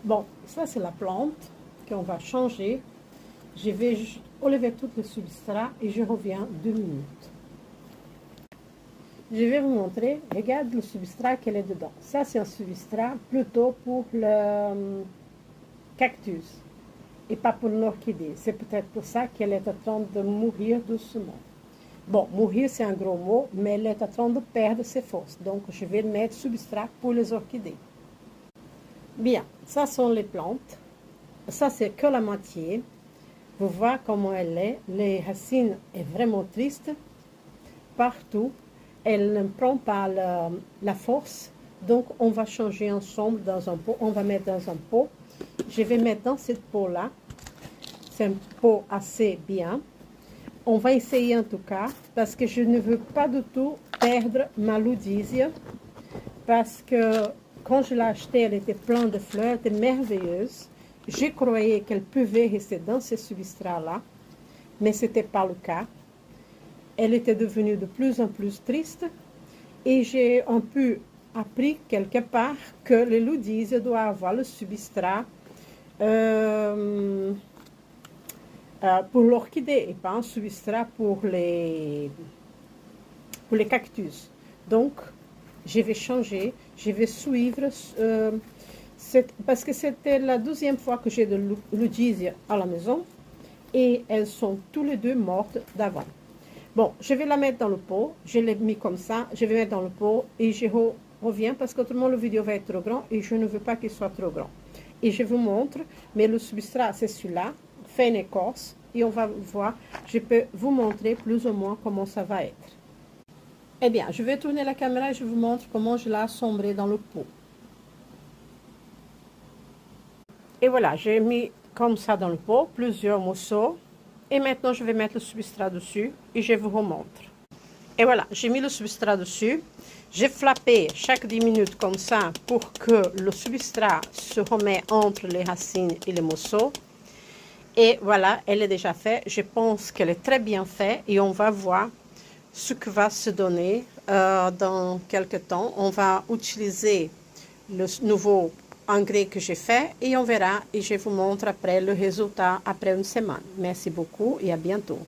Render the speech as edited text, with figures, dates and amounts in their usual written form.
Bon, ça c'est la plante qu'on va changer. Je vais enlever tout le substrat et je reviens 2 minutes. Je vais vous montrer, regarde le substrat qu'elle est dedans. Ça c'est un substrat plutôt pour le cactus et pas pour l'orchidée. C'est peut-être pour ça qu'elle est en train de mourir doucement. Bon, mourir c'est un gros mot, mais elle est en train de perdre ses forces. Donc je vais mettre substrat pour les orchidées. Bien, ça sont les plantes. Ça c'est que la moitié. Vous voyez comment elle est. Les racines sont vraiment tristes. Partout. Elle ne prend pas la force. Donc on va changer ensemble dans un pot. On va mettre dans un pot. Je vais mettre dans cette pot-là. C'est un pot assez bien. On va essayer en tout cas. Parce que je ne veux pas du tout perdre ma ludisia. Parce que quand je l'ai achetée, elle était pleine de fleurs. Elle était merveilleuse. Je croyais qu'elle pouvait rester dans ce substrat-là, mais ce n'était pas le cas. Elle était devenue de plus en plus triste et j'ai un peu appris quelque part que les ludisias doivent avoir le substrat pour l'orchidée et pas un substrat pour les cactus. Donc, je vais changer, je vais suivre... parce que c'était la 12e fois que j'ai de ludisia à la maison et elles sont toutes les deux mortes d'avant. Bon, je vais la mettre dans le pot, je l'ai mis comme ça, je vais mettre dans le pot et je reviens parce qu'autrement la vidéo va être trop grande et je ne veux pas qu'il soit trop grand. Et je vous montre, mais le substrat c'est celui-là, fait une écorce et on va voir, je peux vous montrer plus ou moins comment ça va être. Eh bien, je vais tourner la caméra et je vous montre comment je l'ai assemblé dans le pot. Et voilà, j'ai mis comme ça dans le pot, plusieurs morceaux. Et maintenant, je vais mettre le substrat dessus et je vous remontre. Et voilà, j'ai mis le substrat dessus. J'ai flappé chaque 10 minutes comme ça pour que le substrat se remette entre les racines et les morceaux. Et voilà, elle est déjà faite. Je pense qu'elle est très bien faite et on va voir ce que va se donner dans quelques temps. On va utiliser le nouveau engrais que j'ai fait et on verra et je vous montre après le résultat après une semaine. Merci beaucoup et à bientôt.